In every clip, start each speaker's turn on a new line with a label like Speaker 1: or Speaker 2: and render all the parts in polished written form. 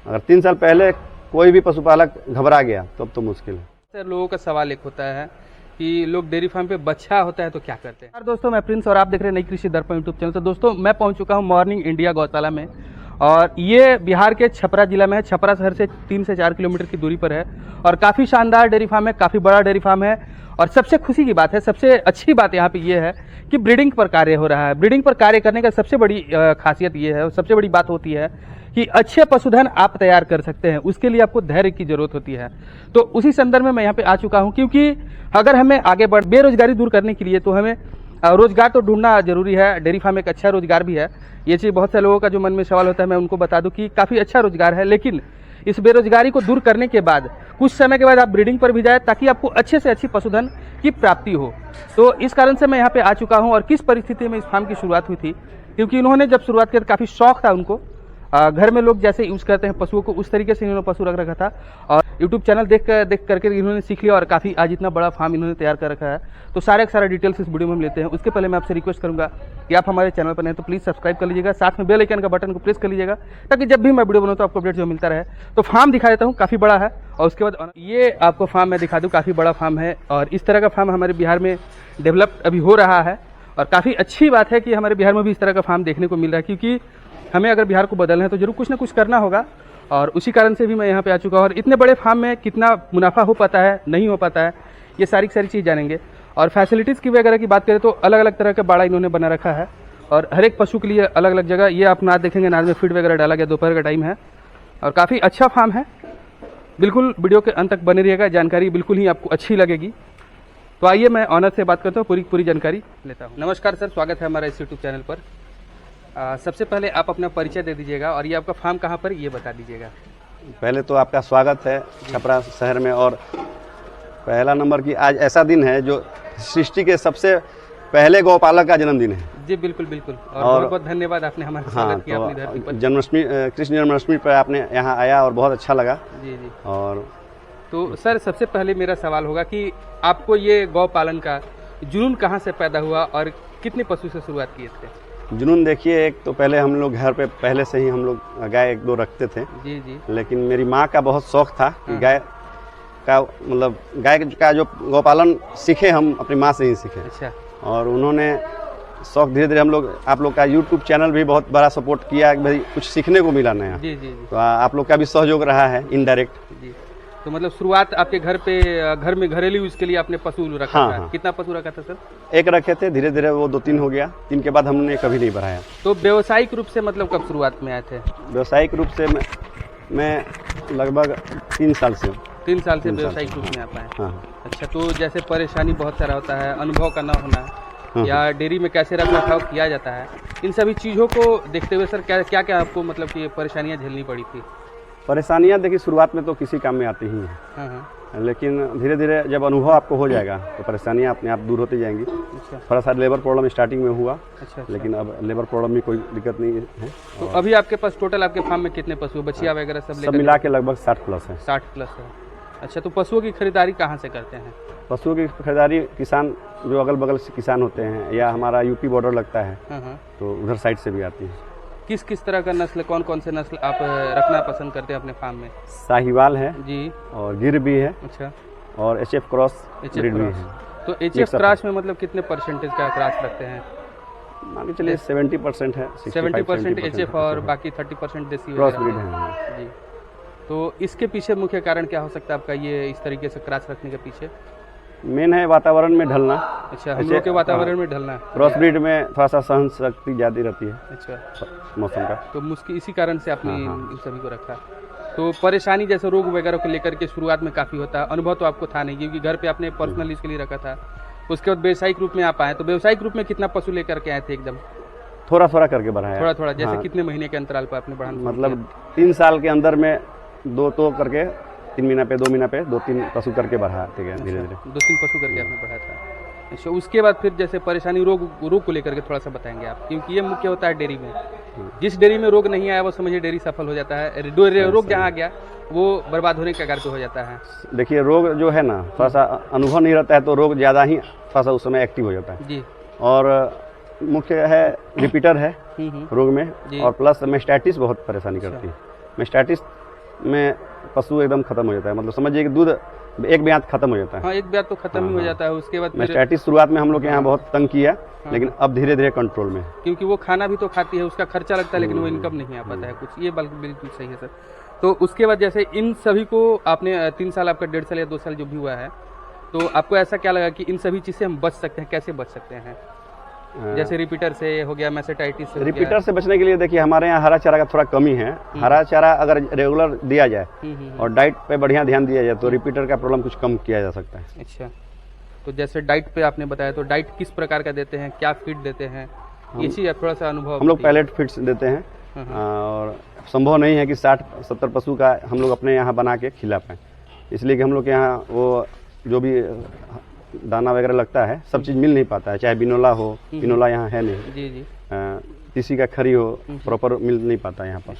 Speaker 1: अगर 3 साल पहले कोई भी पशुपालक घबरा गया तो अब तो मुश्किल है।
Speaker 2: सर, लोगों का सवाल एक होता है कि लोग डेयरी फार्म पे बच्चा होता है तो क्या करते हैं। यार दोस्तों, मैं प्रिंस और आप देख रहे हैं नई कृषि दर्पण यूट्यूब चैनल। तो दोस्तों, मैं पहुंच चुका हूं मॉर्निंग इंडिया गौशाला में, और ये बिहार के छपरा जिला में है। छपरा शहर से 3 से 4 किलोमीटर की दूरी पर है, और काफ़ी शानदार डेयरी फार्म है, काफ़ी बड़ा डेयरी फार्म है। और सबसे खुशी की बात है, सबसे अच्छी बात यहाँ पे ये है कि ब्रीडिंग पर कार्य हो रहा है। ब्रीडिंग पर कार्य करने का सबसे बड़ी खासियत ये है, और सबसे बड़ी बात होती है कि अच्छे पशुधन आप तैयार कर सकते हैं। उसके लिए आपको धैर्य की जरूरत होती है। तो उसी संदर्भ में मैं यहाँ पे आ चुका हूँ, क्योंकि अगर हमें आगे बढ़ बेरोजगारी दूर करने के लिए तो हमें रोजगार तो ढूंढना जरूरी है। डेयरी फार्म एक अच्छा रोजगार भी है। ये चीज़ बहुत से लोगों का जो मन में सवाल होता है, मैं उनको बता दूं कि काफ़ी अच्छा रोजगार है। लेकिन इस बेरोजगारी को दूर करने के बाद कुछ समय के बाद आप ब्रीडिंग पर भी जाए, ताकि आपको अच्छे से अच्छी पशुधन की प्राप्ति हो। तो इस कारण से मैं यहाँ पे आ चुका हूँ। और किस परिस्थिति में इस फार्म की शुरुआत हुई थी, क्योंकि इन्होंने जब शुरुआत की काफ़ी शौक था उनको। घर में लोग जैसे यूज़ करते हैं पशुओं को, उस तरीके से इन्होंने पशु रख रखा था, और यूट्यूब चैनल देख करके इन्होंने सीख लिया, और काफ़ी आज इतना बड़ा फार्म इन्होंने तैयार कर रखा है। तो सारा डिटेल्स इस वीडियो में हम लेते हैं। उसके पहले मैं आपसे रिक्वेस्ट करूंगा कि आप हमारे चैनल पर हैं तो प्लीज़ सब्सक्राइब कर लीजिएगा, साथ में बेल आइकन का बटन को प्रेस कर लीजिएगा, ताकि जब भी मैं वीडियो बनाऊँ तो आपको अपडेट जो मिलता रहे। तो फार्म दिखा देता हूँ, काफ़ी बड़ा है। और उसके बाद ये आपको फार्म मैं दिखा दूँ, काफ़ी बड़ा फार्म है। और इस तरह का फार्म हमारे बिहार में डेवलप अभी हो रहा है, और काफ़ी अच्छी बात है कि हमारे बिहार में भी इस तरह का फार्म देखने को मिल रहा है, क्योंकि हमें अगर बिहार को बदलना है तो जरूर कुछ ना कुछ करना होगा। और उसी कारण से भी मैं यहाँ पे आ चुका हूँ। और इतने बड़े फार्म में कितना मुनाफा हो पाता है, नहीं हो पाता है, ये सारी चीज़ जानेंगे। और फैसिलिटीज़ की वगैरह की बात करें तो अलग अलग तरह का बाड़ा इन्होंने बना रखा है, और हर एक पशु के लिए अलग अलग जगह। ये आप नाद देखेंगे, नाद में फीड वगैरह डाला गया, दोपहर का टाइम है, और काफ़ी अच्छा फार्म है। बिल्कुल वीडियो के अंत तक बने रहिएगा, जानकारी बिल्कुल ही आपको अच्छी लगेगी। तो आइए मैं ऑनर से बात करता हूँ, पूरी जानकारी लेता हूँ। नमस्कार सर, स्वागत है हमारे इस यूट्यूब चैनल पर। सबसे पहले आप अपना परिचय दे दीजिएगा, और ये आपका फार्म कहाँ पर ये बता दीजिएगा।
Speaker 1: पहले तो आपका स्वागत है छपरा शहर में। और पहला नंबर की आज ऐसा दिन है जो सृष्टि के सबसे पहले गौपालक का जन्मदिन है। जी
Speaker 2: बिल्कुल। और बहुत बहुत धन्यवाद, आपने हमारा स्वागत किया अपनी धरती पर।
Speaker 1: जन्माष्टमी, कृष्ण जन्माष्टमी पर आपने यहाँ आया और बहुत अच्छा लगा।
Speaker 2: जी।
Speaker 1: और
Speaker 2: तो सर, सबसे पहले मेरा सवाल होगा कि आपको ये गौ पालन का जुनून कहाँ से पैदा हुआ, और कितने पशु से शुरुआत किए थे?
Speaker 1: जुनून देखिए, एक तो पहले हम लोग घर पे पहले से ही हम लोग गाय 1-2 रखते थे।
Speaker 2: जी।
Speaker 1: लेकिन मेरी माँ का बहुत शौक था कि गाय का मतलब गाय का जो गौपालन सीखे, हम अपनी माँ से ही सीखे।
Speaker 2: अच्छा।
Speaker 1: और उन्होंने शौक धीरे धीरे हम लोग, आप लोग का यूट्यूब चैनल भी बहुत बड़ा सपोर्ट किया कि भाई कुछ सीखने को मिला नया। जी। तो आप लोग का भी सहयोग रहा है इनडायरेक्ट।
Speaker 2: जी। तो मतलब शुरुआत आपके घर में घरेलू यूज के लिए आपने पशु रखा था? हाँ। कितना पशु रखा था सर?
Speaker 1: 1 रखे थे, धीरे धीरे वो 2-3 हो गया। 3 के बाद हमने कभी नहीं बढ़ाया।
Speaker 2: तो व्यावसायिक रूप से मतलब कब शुरुआत में आए थे?
Speaker 1: व्यावसायिक रूप से मैं लगभग 3 साल से।
Speaker 2: 3 साल से व्यावसायिक रूप में आ पाए? हाँ। अच्छा, तो जैसे परेशानी बहुत सारा होता है, अनुभव का न होना, या डेयरी में कैसे रख रखाव किया जाता है, इन सभी चीज़ों को देखते हुए सर क्या क्या आपको मतलब कि परेशानियाँ झेलनी पड़ी थी?
Speaker 1: परेशानियाँ देखिए, शुरुआत में तो किसी काम में आती ही हैं। लेकिन धीरे धीरे जब अनुभव आपको हो जाएगा तो परेशानियाँ अपने आप दूर होती जाएंगी। अच्छा। थोड़ा सा लेबर प्रॉब्लम स्टार्टिंग में हुआ। अच्छा। लेकिन अब लेबर प्रॉब्लम में कोई दिक्कत नहीं है।
Speaker 2: तो अभी आपके पास टोटल आपके फार्म में कितने पशु, बछिया वगैरह सब
Speaker 1: मिला के लगभग 60+ है।
Speaker 2: 60+ है। अच्छा, तो पशुओं की खरीदारी कहाँ से करते हैं?
Speaker 1: पशुओं की खरीदारी किसान जो अगल बगल से किसान होते हैं, या हमारा यूपी बॉर्डर लगता है तो उधर साइड से भी आती है।
Speaker 2: किस तरह का नस्ल, कौन से नस्ल आप रखना पसंद करते हैं अपने फार्म में?
Speaker 1: साहिवाल है
Speaker 2: जी,
Speaker 1: और गिर भी है।
Speaker 2: अच्छा। और
Speaker 1: HF क्रॉस ब्रीड भी है।
Speaker 2: तो HF क्रॉस में मतलब कितने परसेंटेज का क्रॉस रखते हैं?
Speaker 1: मान के चलिए 70% है।
Speaker 2: 70% HF और बाकी 30% देसी
Speaker 1: क्रॉस ब्रीड है।
Speaker 2: जी। तो इसके पीछे मुख्य कारण क्या हो सकता है आपका, ये इस तरीके से क्रॉस रखने के पीछे?
Speaker 1: मेन है वातावरण में ढलना। अच्छा,
Speaker 2: हम लोग के वातावरण में ढलना।
Speaker 1: क्रॉस ब्रीड में थोड़ा सा सहन शक्ति ज़्यादा रहती है।
Speaker 2: अच्छा,
Speaker 1: मौसम का।
Speaker 2: तो मुश्किल इसी कारण से आपने इन सभी को रखा। तो परेशानी जैसे रोग वगैरह को लेकर के शुरुआत में काफ़ी होता है, अनुभव तो आपको था नहीं, क्योंकि घर पे आपने पर्सनल इसके लिए रखा था। उसके बाद व्यावसायिक रूप में आप आए, तो व्यावसायिक रूप में कितना पशु लेकर के आए थे? एकदम
Speaker 1: थोड़ा करके बढ़ाया।
Speaker 2: थोड़ा जैसे कितने महीने के अंतराल पर आपने बढ़ाना?
Speaker 1: मतलब 3 साल के अंदर में 2 करके 3 महीना पे 2 महीना पे 2-3 पशु करके बढ़ाते गए धीरे धीरे।
Speaker 2: 2-3 पशु करके आपने बढ़ाया था। अच्छा, उसके बाद फिर जैसे परेशानी रोग को लेकर के थोड़ा सा बताएंगे आप, क्योंकि ये मुख्य होता है डेयरी में। जिस डेयरी में रोग नहीं आया वो समझिए डेयरी सफल हो जाता है, रोग जहाँ गया वो बर्बाद होने के कगार पे हो जाता है।
Speaker 1: देखिए, रोग जो है ना, थोड़ा सा अनुभव नहीं रहता है तो रोग ज़्यादा ही थोड़ा सा उस समय एक्टिव हो जाता है। जी। और मुख्य है रिपीटर है रोग में, और प्लस मेस्टाइटिस बहुत परेशानी करती है। मेस्टाइटिस में पशु एकदम खत्म हो जाता है, मतलब समझिए कि दूध एक ब्यात खत्म हो जाता है।
Speaker 2: हाँ, एक ब्यात तो खत्म ही हो जाता है, उसके बाद
Speaker 1: मैस्टाइटिस शुरुआत में हम लोग के यहाँ बहुत तंग किया, लेकिन अब धीरे धीरे कंट्रोल में।
Speaker 2: क्योंकि वो खाना भी तो खाती है, उसका खर्चा लगता है, लेकिन वो इनकम नहीं आ पाता है कुछ। ये बिल्कुल सही है सर। तो उसके बाद जैसे इन सभी को आपने 3 साल, आपका 1.5 साल या 2 साल जो भी हुआ है, तो आपको ऐसा क्या लगा कि इन सभी चीज़ से हम बच सकते हैं, कैसे बच सकते हैं? जैसे रिपीटर से हो गया, मैस्टाइटिस से,
Speaker 1: रिपीटर से बचने के लिए देखिए हमारे यहाँ हरा चारा का थोड़ा कमी है। हरा चारा अगर रेगुलर दिया जाए और डाइट पे बढ़िया ध्यान दिया जाए तो रिपीटर का प्रॉब्लम कुछ कम किया जा सकता है।
Speaker 2: अच्छा, तो जैसे डाइट पे आपने बताया, तो डाइट किस प्रकार का देते हैं, क्या फीड देते हैं, ये चीज़ थोड़ा सा अनुभव?
Speaker 1: हम लोग पैलेट फीड्स देते हैं और संभव नहीं है कि 60-70 पशु का हम लोग अपने यहाँ बना के खिला पाएँ, इसलिए कि हम लोग के यहाँ वो जो भी दाना वगैरह लगता है सब चीज़ मिल नहीं पाता है, चाहे बिनोला हो, बिनोला यहाँ है नहीं
Speaker 2: जी जी,
Speaker 1: तीसी का खरी हो, प्रॉपर मिल नहीं पाता यहाँ पर।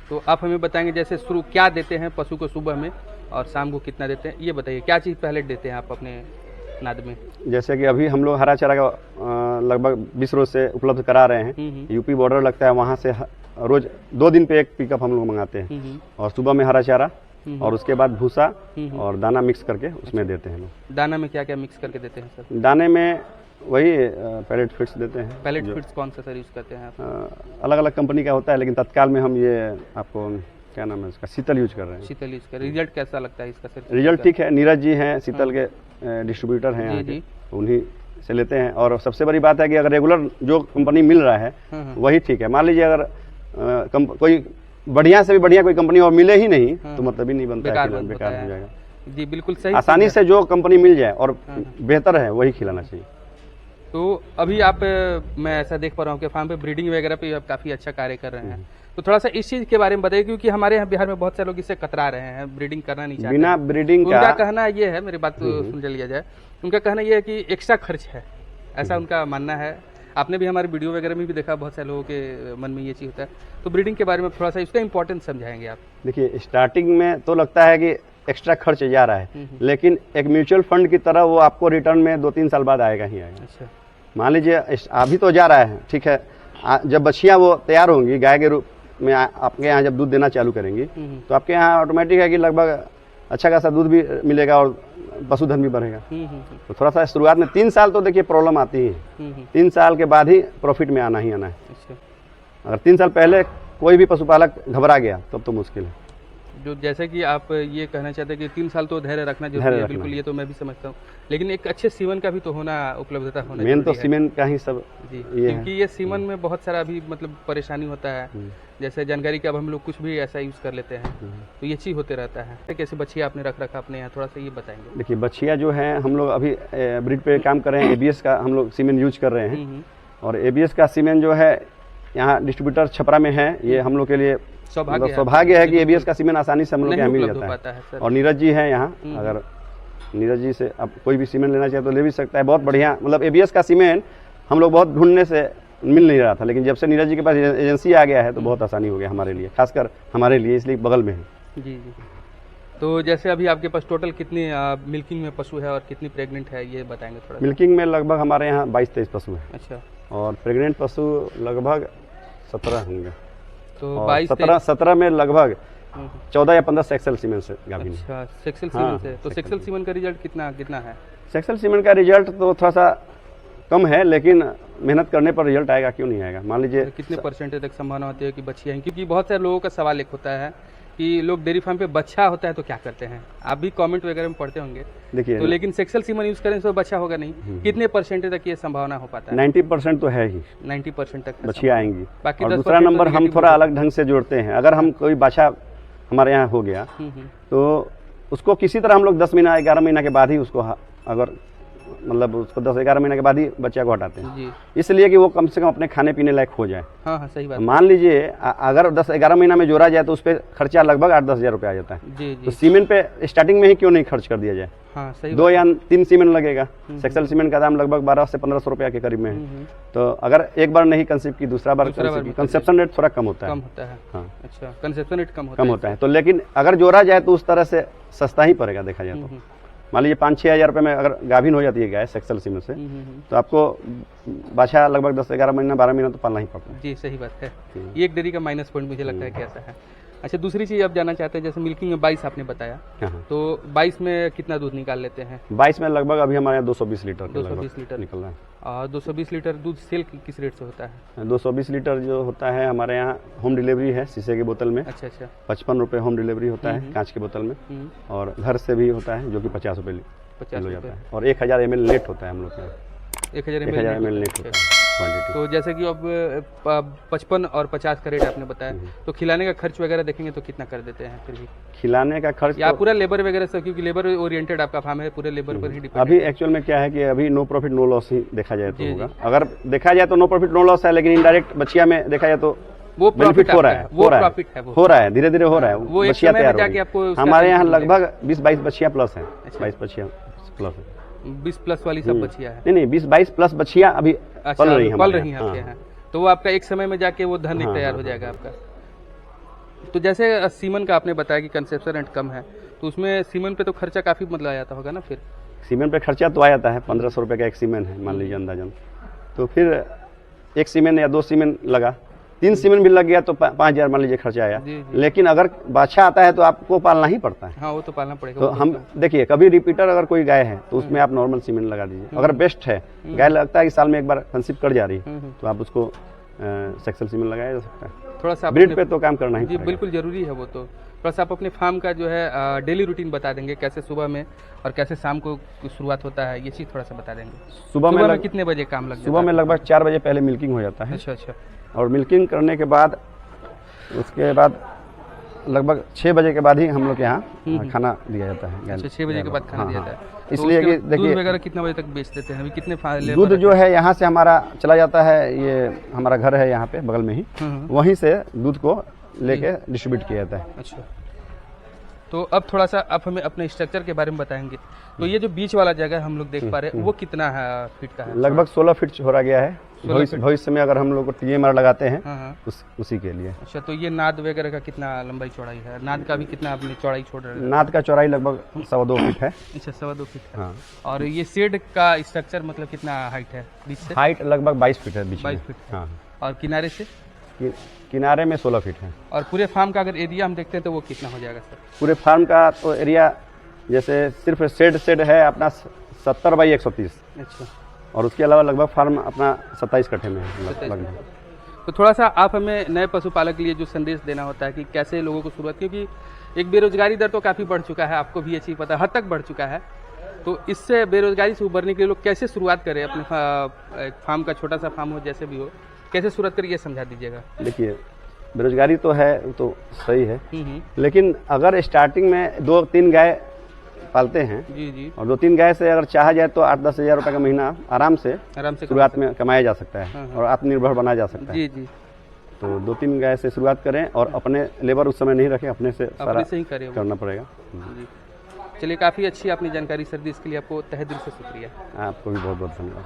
Speaker 2: तो आप हमें बताएंगे जैसे शुरू क्या देते हैं पशु को सुबह में और शाम को कितना देते हैं, ये बताइए। क्या चीज़ पहले देते हैं आप अपने नाद में? जैसे
Speaker 1: कि अभी हम लोग हरा चारा का लगभग 20 रोज से उपलब्ध करा रहे हैं। यूपी बॉर्डर लगता है, वहाँ से रोज 2 दिन पे एक पिकअप हम लोग मंगाते हैं और सुबह में हरा चारा और उसके बाद भूसा और दाना मिक्स करके उसमें देते हैं लोग।
Speaker 2: दाना में क्या क्या मिक्स करके देते हैं सर?
Speaker 1: दाने में वही पैलेट फीड्स देते हैं।
Speaker 2: पैलेट फीड्स कौन सा सर यूज़ करते हैं आप?
Speaker 1: अलग अलग कंपनी का होता है, लेकिन तत्काल में हम ये आपको क्या नाम है इसका, शीतल यूज कर रहे हैं।
Speaker 2: शीतल यूज कर, रिजल्ट कैसा लगता है इसका सर?
Speaker 1: रिजल्ट ठीक है। नीरज जी हैं शीतल के डिस्ट्रीब्यूटर हैं यहाँ के, उन्हीं से लेते हैं। और सबसे बड़ी बात है कि अगर रेगुलर जो कंपनी मिल रहा है वही ठीक है। मान लीजिए अगर कोई बढ़िया से भी बढ़िया कोई कंपनी और मिले ही नहीं तो मतलब ही नहीं बनता है, बेकार हो जाएगा।
Speaker 2: जी बिल्कुल सही।
Speaker 1: आसानी से जो कंपनी मिल जाए और बेहतर है वही खिलाना चाहिए।
Speaker 2: तो अभी आप, मैं ऐसा देख पा रहा हूँ कि फार्म पे ब्रीडिंग वगैरह पे आप काफ़ी अच्छा कार्य कर रहे हैं, तो थोड़ा सा इस चीज़ के बारे में बताइए, क्योंकि हमारे यहाँ बिहार में बहुत सारे लोग इससे कतरा रहे हैं, ब्रीडिंग करना नहीं चाहते।
Speaker 1: बिना ब्रीडिंग का
Speaker 2: उनका कहना ये है, मेरी बात सुन लिया जाए, उनका कहना ये है कि एक्स्ट्रा खर्च है, ऐसा उनका मानना है। आपने भी हमारे वीडियो वगैरह में भी देखा, बहुत सारे लोगों के मन में ये चीज़ होता है। तो ब्रीडिंग के बारे में थोड़ा सा इसका इंपॉर्टेंस समझाएंगे आप?
Speaker 1: देखिए स्टार्टिंग में तो लगता है कि एक्स्ट्रा खर्च जा रहा है, लेकिन एक म्यूचुअल फंड की तरह वो आपको रिटर्न में 2-3 साल बाद आएगा ही आएगा।
Speaker 2: अच्छा,
Speaker 1: मान लीजिए अभी तो जा रहा है, ठीक है, जब बच्चियां वो तैयार होंगी गाय के रूप में आपके यहाँ जब दूध देना चालू करेंगी तो आपके यहाँ ऑटोमेटिक है कि लगभग अच्छा खासा दूध भी मिलेगा और पशुधन भी बढ़ेगा। तो थोड़ा सा शुरुआत में 3 साल तो देखिए प्रॉब्लम आती है, 3 साल के बाद ही प्रॉफिट में आना ही आना है। अगर 3 साल पहले कोई भी पशुपालक घबरा गया तब तो मुश्किल है।
Speaker 2: जो जैसे कि आप ये कहना चाहते हैं कि 3 साल तो धैर्य रखना जरूरी है, बिल्कुल, ये तो मैं भी समझता हूँ, लेकिन एक अच्छे सीमन का भी तो होना, उपलब्धता होना
Speaker 1: मेन तो सीमेंट का ही सब
Speaker 2: जी, क्योंकि ये सीमन में बहुत सारा भी मतलब परेशानी होता है। जैसे जानकारी के अब हम लोग कुछ भी ऐसा यूज कर लेते हैं तो ये चीज होते रहता है। कैसे बछिया आपने रख रखा अपने यहाँ, थोड़ा सा ये बताएंगे?
Speaker 1: देखिए बछिया जो है हम लोग अभी ब्रीड पे काम कर रहे हैं, एबीएस का हम लोग सीमेंट यूज कर रहे हैं और एबीएस का सीमेंट जो है यहाँ डिस्ट्रीब्यूटर छपरा में है। ये हम लोग के लिए सौभाग्य है कि एबीएस का सीमेंट आसानी से हम लोग यहाँ मिल जाता है। और नीरज जी है यहाँ, अगर नीरज जी से अब कोई भी सीमेंट लेना चाहे तो ले भी सकता है। बहुत बढ़िया, मतलब एबीएस का सीमेंट हम लोग बहुत ढूंढने से मिल नहीं रहा था, लेकिन जब से नीरज जी के पास एजेंसी आ गया है तो बहुत आसानी हो गया हमारे लिए, खासकर हमारे लिए, इसलिए बगल में है।
Speaker 2: जी जी। तो जैसे अभी आपके पास टोटल कितनी मिल्किंग में पशु है और कितनी प्रेग्नेंट है, ये बताएंगे थोड़ा?
Speaker 1: मिल्किंग में लगभग हमारे यहाँ 22-23 पशु है।
Speaker 2: अच्छा।
Speaker 1: और प्रेग्नेंट पशु लगभग 17 होंगे।
Speaker 2: तो
Speaker 1: 17 में लगभग 14 या 15 सेक्सुअल सीमेंट से गाभिन।
Speaker 2: अच्छा, सेक्सुअल सीमेंट से। तो सेक्सुअल सीमेंट का रिजल्ट कितना है?
Speaker 1: सेक्सुअल सीमेंट का रिजल्ट तो थोड़ा सा कम है, लेकिन मेहनत करने पर रिजल्ट आएगा, क्यों नहीं आएगा। मान लीजिए
Speaker 2: कितने परसेंटेज तक संभावना होती है कि बच्चियाँ हैं? क्योंकि बहुत सारे लोगों का सवाल एक होता है कि लोग डेयरी फार्म पे बच्चा होता है तो क्या करते हैं, आप भी कमेंट वगैरह में पढ़ते होंगे। देखिए तो लेकिन सेक्सुअल सीमन यूज करें तो बच्चा होगा नहीं, कितने परसेंटेज तक ये संभावना हो पाता है?
Speaker 1: 90% तो है ही,
Speaker 2: 90% तक
Speaker 1: बच्चियाँ आएंगी।
Speaker 2: बाकी
Speaker 1: और दूसरा नंबर हम थोड़ा अलग ढंग से जोड़ते हैं। अगर हम कोई बाछा हमारे यहाँ हो गया तो उसको किसी तरह हम लोग 10 महीना 11 महीना के बाद ही उसको, अगर मतलब उसको 10-11 महीने के बाद ही बच्चा को हटाते हैं, इसलिए कि वो कम से कम अपने खाने पीने लायक हो जाए।
Speaker 2: हाँ हाँ, सही बात।
Speaker 1: मान लीजिए अगर 10-11 महीना में जोड़ा जाए तो उस पर खर्चा लगभग 8-10 हज़ार रुपये आ जाता है।
Speaker 2: जी जी।
Speaker 1: तो सीमेंट पे स्टार्टिंग में ही क्यों नहीं खर्च कर दिया जाए?
Speaker 2: हाँ, सही।
Speaker 1: 2 या 3 सीमेंट लगेगा। सेक्सुअल सीमेंट का दाम लगभग 1200 से 1500 रुपया के करीब में है। तो अगर एक बार नहीं कंसीव की, दूसरा बार कंसेप्शन रेट थोड़ा कम होता है। हाँ, अच्छा, कंसेप्शन रेट कम होता है। तो लेकिन अगर जोड़ा जाए तो उस तरह से सस्ता ही पड़ेगा देखा जाए तो। मान लीजिए 5-6 हज़ार रुपये में अगर गाभिन हो जाती है गाय सेक्सुअल सीमेंट से, तो आपको बाछा लगभग 10-11 महीना 12 महीना तो पालना ही पड़ता है।
Speaker 2: जी, सही बात है। ये एक डेयरी का माइनस पॉइंट मुझे लगता है कि ऐसा है। अच्छा, दूसरी चीज़ आप जानना चाहते हैं, जैसे मिल्किंग में 22 आपने बताया,
Speaker 1: हाँ।
Speaker 2: तो 22 में कितना दूध निकाल लेते हैं?
Speaker 1: 22 में लगभग अभी हमारे यहाँ 220 लीटर
Speaker 2: 220 लीटर
Speaker 1: निकल रहा है।
Speaker 2: और 220 लीटर दूध सेल किस रेट से होता है?
Speaker 1: 220 लीटर जो होता है हमारे यहाँ होम डिलीवरी है शीशे की बोतल में।
Speaker 2: अच्छा अच्छा।
Speaker 1: 55 रुपये होम डिलीवरी होता है कांच की बोतल में, और घर से भी होता है जो कि 50 रुपये किलो जाता है, और 1000 ml नेट होता है हम लोग के यहाँ।
Speaker 2: 1000
Speaker 1: ml नेट होता है क्वांटिटी।
Speaker 2: तो जैसे कि अब 55 और 50 का रेट आपने बताया, तो खिलाने का खर्च वगैरह देखेंगे तो कितना कर देते हैं फिर भी?
Speaker 1: खिलाने का खर्च
Speaker 2: या पूरा लेबर वगैरह सब, क्योंकि लेबर ओरिएंटेड आपका फार्म है, पूरे लेबर पर ही डिपेंड।
Speaker 1: अभी एक्चुअल में क्या है कि अभी नो प्रॉफिट नो लॉस ही देखा जाए तो होगा। अगर देखा जाए तो नो प्रॉफिट नो लॉस है, लेकिन इनडायरेक्ट बछिया में देखा जाए तो
Speaker 2: वो
Speaker 1: बेनिफिट हो रहा है,
Speaker 2: वो प्रॉफिट है,
Speaker 1: हो रहा है, धीरे धीरे हो रहा है।
Speaker 2: वो एक
Speaker 1: बछिया
Speaker 2: समय
Speaker 1: तैयार
Speaker 2: में
Speaker 1: हो
Speaker 2: जाके आपको
Speaker 1: रही है।
Speaker 2: उसका
Speaker 1: हमारे यहाँ
Speaker 2: बेनिफिट
Speaker 1: लगभग 20-22 बछिया प्लस है। 22 बछिया प्लस है।
Speaker 2: 20 प्लस वाली सब बचिया है?
Speaker 1: नहीं 20-22 प्लस बछिया अभी पल रही है
Speaker 2: पल रही है आपके यहाँ। तो वो आपका एक समय में जाके वो धन तैयार हो जाएगा आपका। तो जैसे सीमन का आपने बताया कि कंसेप्शन रेट कम है, तो उसमें सीमन पे तो खर्चा काफी मतलब आ जाता होगा ना फिर?
Speaker 1: सीमेंट पे खर्चा तो आ जाता है, 1500 रुपये का एक सीमेंट है मान लीजिए अंदाजन। तो फिर एक सीमेंट या 2 सीमेंट लगा, 3 सीमेंट भी लग गया तो 5000 मान लीजिए खर्चा आया। लेकिन अगर बाछा आता है तो आपको पालना ही पड़ता है।
Speaker 2: हाँ, वो तो पालना पड़ेगा।
Speaker 1: तो हम देखिए, कभी रिपीटर अगर कोई गाय है तो उसमें आप नॉर्मल सीमेंट लगा दीजिए। अगर बेस्ट है, गाय लगता है कि साल में एक बार कंसीव कर जा रही है, तो आप उसको सेक्सुअल सीमेंट लगाया जा सकता है।
Speaker 2: थोड़ा सा
Speaker 1: ब्रीड पे तो काम करना ही
Speaker 2: जी, बिल्कुल जरूरी है वो तो। थोड़ा सा आप अपने फार्म का जो है डेली रूटीन बता देंगे, कैसे सुबह में और कैसे शाम को शुरुआत होता है, ये चीज़ थोड़ा सा बता देंगे। सुबह में कितने बजे काम लग जाता है?
Speaker 1: सुबह में लगभग 4 बजे पहले मिल्किंग हो जाता है।
Speaker 2: अच्छा अच्छा। और
Speaker 1: मिल्किंग करने के बाद उसके बाद लगभग 6 बजे के बाद ही हम लोग के यहाँ खाना दिया जाता है।
Speaker 2: अच्छा, 6 बजे के बाद खाना दिया जाता है।
Speaker 1: इसलिए कि देखिए,
Speaker 2: दूध वगैरह कितना बजे तक बेच देते हैं? अभी कितने
Speaker 1: दूध जो है यहाँ से हमारा चला जाता है, ये हमारा घर है यहाँ पे बगल में ही, वहीं से दूध को लेके डिस्ट्रीब्यूट किया जाता है।
Speaker 2: अच्छा, तो अब थोड़ा सा आप हमें अपने स्ट्रक्चर के बारे में बताएंगे। तो ये जो बीच वाला जगह हम लोग देख पा रहे हैं, वो कितना है फीट का है? लगभग
Speaker 1: 16 फीट छोड़ा गया है। भविष्य में अगर हम लोग TMR लगाते हैं उसी के लिए।
Speaker 2: अच्छा, तो ये नाद वगैरह का कितना लंबाई चौड़ाई है? नाद का भी कितना आपने चौड़ाई छोड़ रहे हैं?
Speaker 1: नाद का चौड़ाई लगभग 2.25 फीट है।
Speaker 2: अच्छा, 2.25 फीट है। और ये शेड का स्ट्रक्चर मतलब कितना हाइट है बीच से?
Speaker 1: हाइट लगभग 22 फीट है बीच में।
Speaker 2: 22 फीट। हाँ। और किनारे से?
Speaker 1: किनारे में 16 फीट है।
Speaker 2: और पूरे फार्म का अगर एरिया हम देखते हैं तो वो कितना हो जाएगा सर?
Speaker 1: पूरे फार्म का तो एरिया जैसे सिर्फ शेड है अपना 70 बाई 130। अच्छा। और उसके अलावा लगभग फार्म अपना 27 कट्ठे में है लगभग।
Speaker 2: तो थोड़ा सा आप हमें नए पशुपालक के लिए जो संदेश देना होता है कि कैसे लोगों को शुरुआत, क्योंकि एक बेरोजगारी दर तो काफ़ी बढ़ चुका है, आपको भी ये चीज़ पता है, हद तक बढ़ चुका है। तो इससे बेरोजगारी से उभरने के लिए लोग कैसे शुरुआत करें? अपने फार्म का छोटा सा फार्म हो जैसे भी हो, कैसे शुरुआत करें ये समझा दीजिएगा।
Speaker 1: देखिए, बेरोजगारी तो है, तो सही है, लेकिन अगर स्टार्टिंग में 2-3 गाय पालते हैं जी, और 2-3 गाय से अगर चाहा जाए तो 8-10 हज़ार रुपये का महीना आराम से शुरुआत में कमाया जा सकता है और आत्मनिर्भर बना जा सकता है। जी। तो 2-3 गाय से शुरुआत करें और अपने लेबर उस समय नहीं रखें, अपने से सारा करना पड़ेगा।
Speaker 2: चलिए, काफ़ी अच्छी आपने जानकारी सर दी, इसके लिए आपको तहे दिल से शुक्रिया।
Speaker 1: आपको भी बहुत बहुत धन्यवाद।